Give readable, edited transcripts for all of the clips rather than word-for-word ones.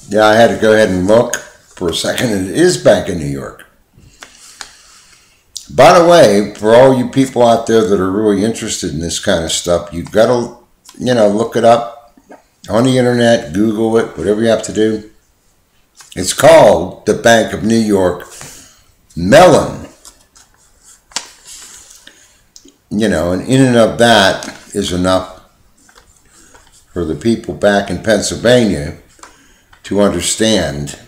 Yeah, I had to go ahead and look for a second. It is Bank of New York. By the way, for all you people out there that are really interested in this kind of stuff, you've got to, look it up on the internet, Google it, whatever you have to do. It's called the Bank of New York Mellon. And in and of that is enough for the people back in Pennsylvania to understand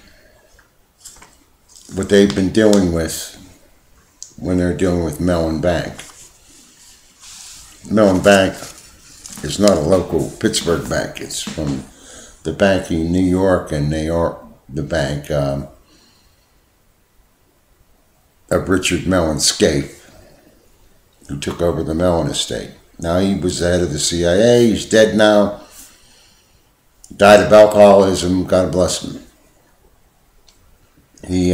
what they've been dealing with when they're dealing with Mellon Bank. Mellon Bank is not a local Pittsburgh bank. It's from the Bank in New York, and they are the bank of Richard Mellon Scaife, who took over the Mellon estate. Now, he was the head of the CIA. He's dead now. Died of alcoholism. God bless him. He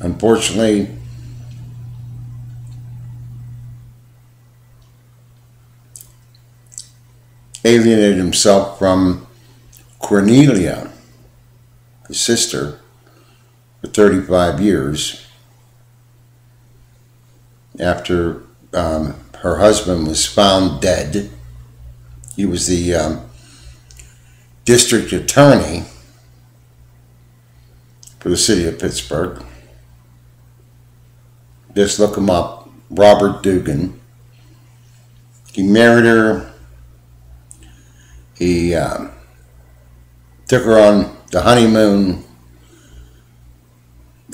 unfortunately alienated himself from Cornelia, his sister, for 35 years after her husband was found dead. He was the district attorney for the city of Pittsburgh. Just look him up, Robert Dugan. He married her. He took her on the honeymoon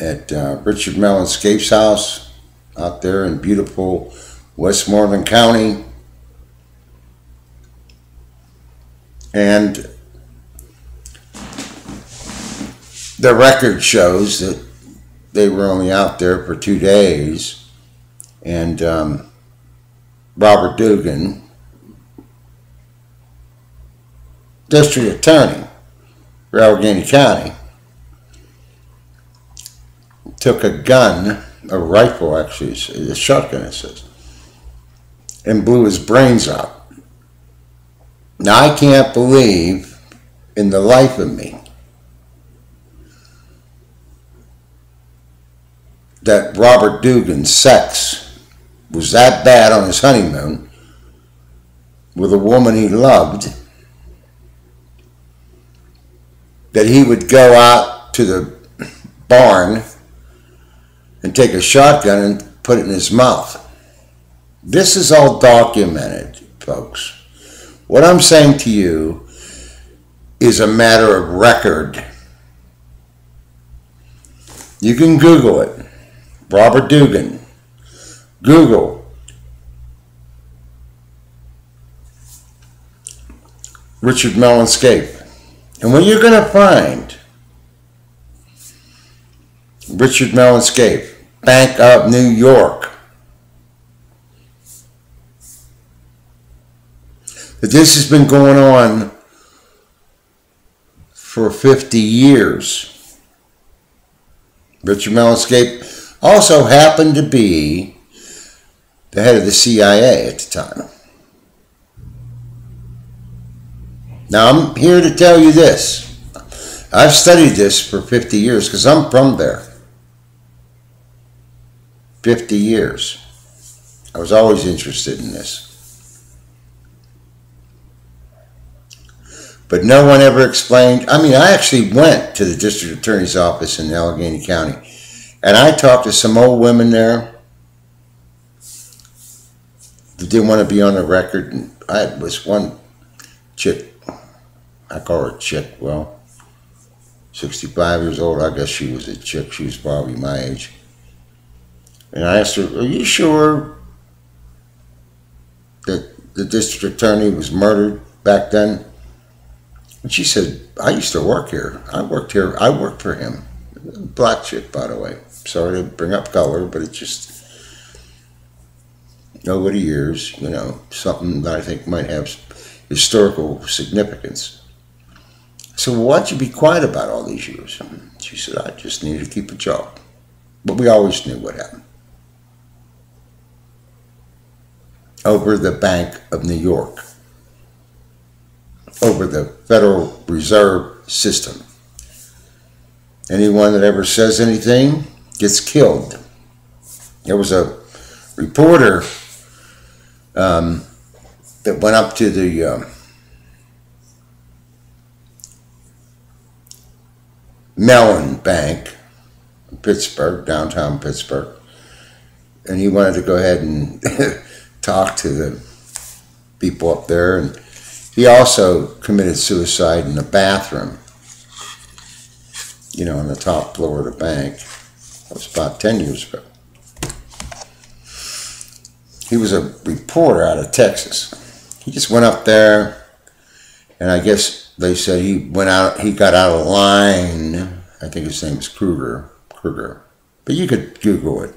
at Richard Mellon Scaife's house out there in beautiful Westmoreland County. And the record shows that they were only out there for 2 days, and Robert Dugan, district attorney for Allegheny County, took a gun, a rifle actually, a shotgun it says, and blew his brains out. Now, I can't believe in the life of me that Robert Dugan's sex was that bad on his honeymoon with a woman he loved that he would go out to the barn and take a shotgun and put it in his mouth. This is all documented, folks. What I'm saying to you is a matter of record. You can Google it. Robert Dugan. Google Richard Mellon Scaife. And what you're going to find, Richard Mellon Scaife, Bank of New York, that this has been going on for 50 years. Richard Mellon Scaife also happened to be the head of the CIA at the time. Now, I'm here to tell you this. I've studied this for 50 years because I'm from there. 50 years. I was always interested in this. But no one ever explained. I mean, I actually went to the district attorney's office in Allegheny County, and I talked to some old women there that didn't want to be on the record. And I was one chick, I call her a chick, well, 65 years old. I guess she was a chick. She was probably my age. And I asked her, are you sure that the district attorney was murdered back then? And she said, I used to work here. I worked here. I worked for him. Black chick, by the way. Sorry to bring up color, but it's just, over the years, something that I think might have historical significance. So why'd you be quiet about all these years? She said, I just needed to keep a job. But we always knew what happened. Over the Bank of New York. over the Federal Reserve System. Anyone that ever says anything gets killed. There was a reporter that went up to the Mellon Bank in Pittsburgh, downtown Pittsburgh, and he wanted to go ahead and talk to the people up there, and he also committed suicide in the bathroom, on the top floor of the bank. That was about 10 years ago. He was a reporter out of Texas. He just went up there, and I guess they said he got out of line. I think his name is Kruger. But you could Google it.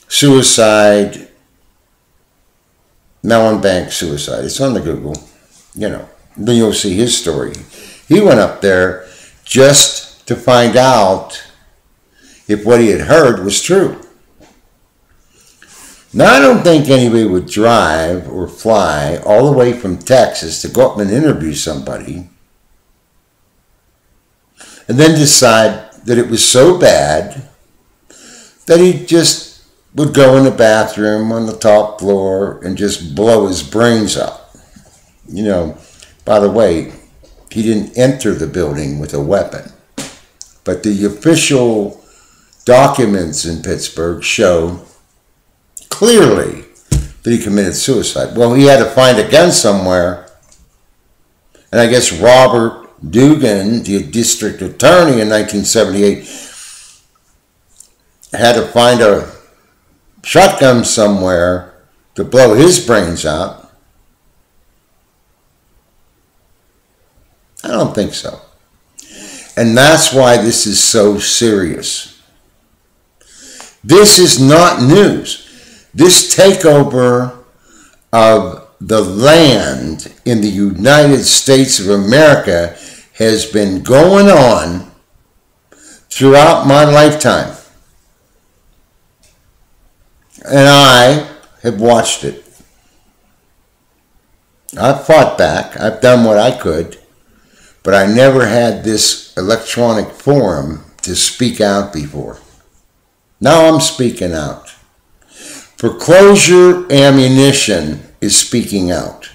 Suicide, Mellon Bank suicide. It's on the Google, Then you'll see his story. He went up there just to find out if what he had heard was true. Now, I don't think anybody would drive or fly all the way from Texas to go up and interview somebody and then decide that it was so bad that he just would go in the bathroom on the top floor and just blow his brains out. By the way, he didn't enter the building with a weapon. But the official documents in Pittsburgh show clearly that he committed suicide. Well, he had to find a gun somewhere. And I guess Robert Dugan, the district attorney in 1978, had to find a shotgun somewhere to blow his brains out. I don't think so. And that's why this is so serious. This is not news. This takeover of the land in the United States of America has been going on throughout my lifetime. And I have watched it. I've fought back. I've done what I could. But I never had this electronic forum to speak out before. Now I'm speaking out. Foreclosure Ammunition is speaking out.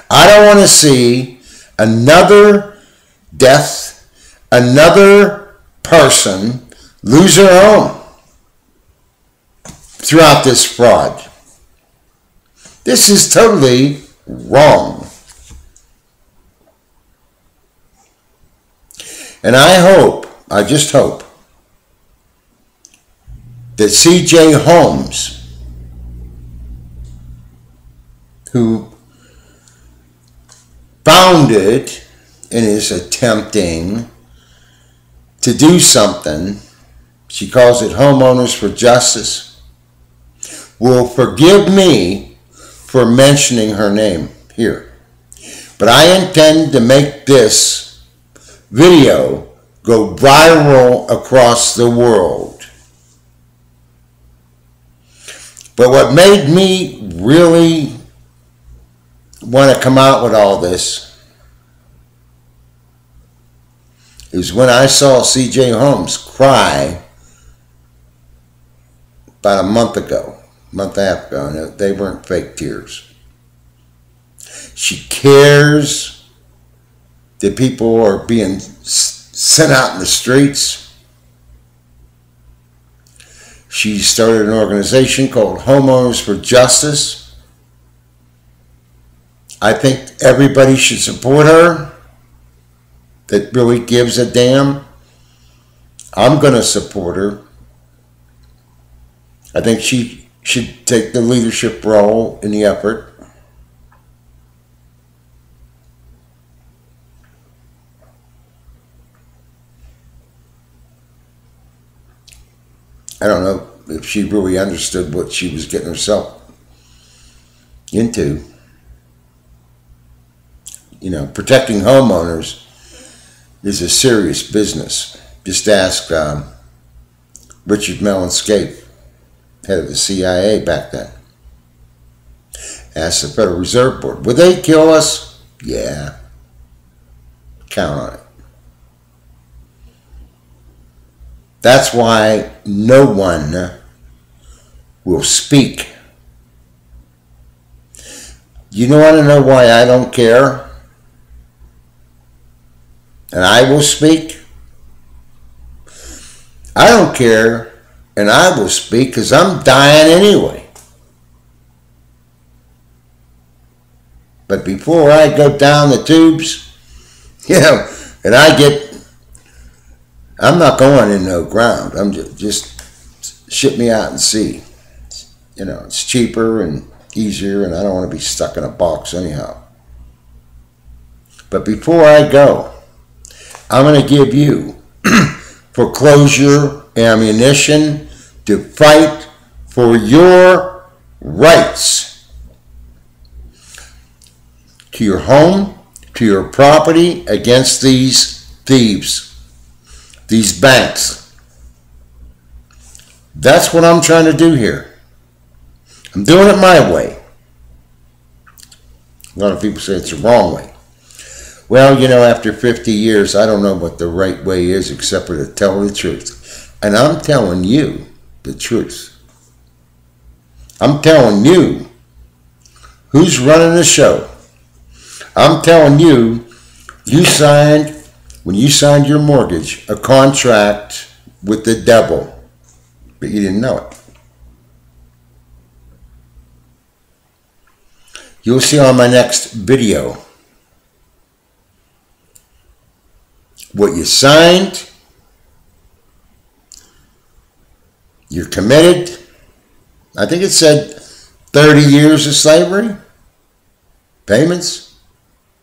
I don't want to see another death, another person lose their home throughout this fraud. This is totally wrong. And I just hope, that C.J. Holmes, who founded and is attempting to do something, she calls it Homeowners for Justice, will forgive me for mentioning her name here. But I intend to make this video go viral across the world. But what made me really want to come out with all this is when I saw C.J. Holmes cry about a month and a half ago, and they weren't fake tears. She cares that people are being sent out in the streets. She started an organization called Homeowners for Justice. I think everybody should support her that really gives a damn. I'm going to support her. I think she should take the leadership role in the effort. I don't know if she really understood what she was getting herself into. Protecting homeowners is a serious business. Just ask Richard Mellon-Scaife, head of the CIA back then. Ask the Federal Reserve Board. Would they kill us Yeah, count on it. That's why no one will speak. You want to know why I don't care? And I will speak? I don't care, and I will speak because I'm dying anyway. But before I go down the tubes, and I'm not going in no ground. I'm just ship me out and see. It's cheaper and easier, and I don't want to be stuck in a box anyhow. But before I go, I'm going to give you foreclosure ammunition to fight for your rights to your home, to your property, against these thieves, these banks. That's what I'm trying to do here. I'm doing it my way. A lot of people say it's the wrong way. Well, after 50 years, I don't know what the right way is except for to tell the truth. And I'm telling you the truth. I'm telling you who's running the show. I'm telling you, when you signed your mortgage, a contract with the devil, but you didn't know it. You'll see on my next video what you signed, you're committed. I think it said 30 years of slavery, payments,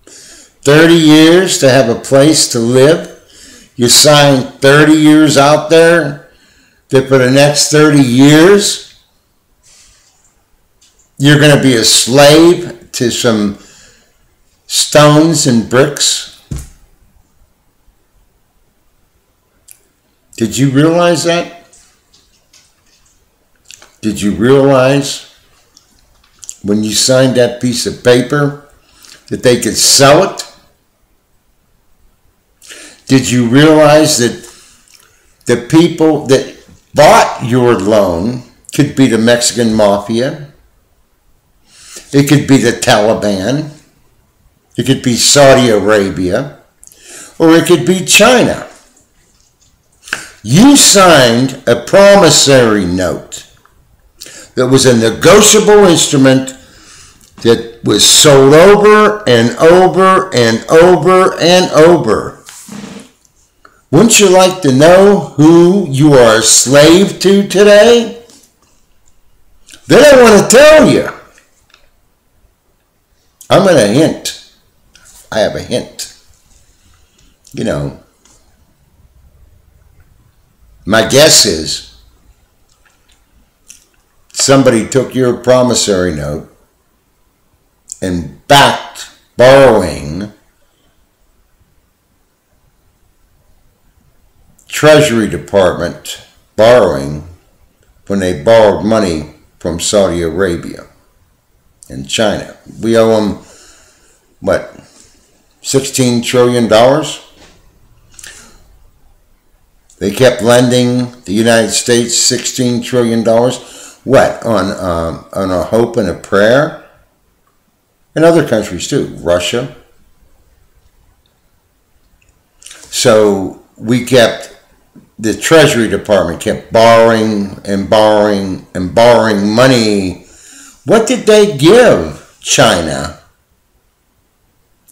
30 years to have a place to live. You signed 30 years out there that for the next 30 years, you're going to be a slave to some stones and bricks. Did you realize that? Did you realize when you signed that piece of paper that they could sell it? Did you realize that the people that bought your loan could be the Mexican mafia? It could be the Taliban. It could be Saudi Arabia. Or it could be China. You signed a promissory note that was a negotiable instrument that was sold over and over and over and over. Wouldn't you like to know who you are a slave to today? Then I want to tell you. I'm going to hint. I have a hint. My guess is somebody took your promissory note and backed borrowing Treasury Department borrowing when they borrowed money from Saudi Arabia and China. We owe them, what, $16 trillion? They kept lending the United States $16 trillion. What, on a hope and a prayer? And other countries too, Russia. So the Treasury Department kept borrowing and borrowing and borrowing money. What did they give China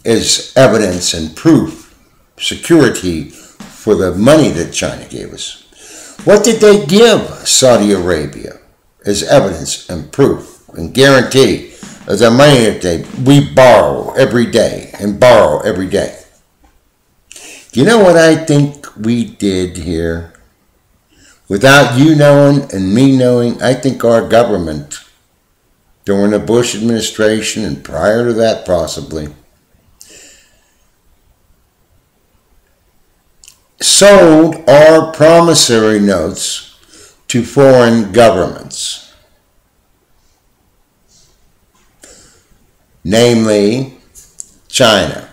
as evidence and proof, security for the money that China gave us? What did they give Saudi Arabia as evidence and proof and guarantee of the money that we borrow every day and borrow every day? You know what I think we did here? Without you knowing and me knowing, I think our government, during the Bush administration and prior to that possibly, sold our promissory notes to foreign governments. Namely, China.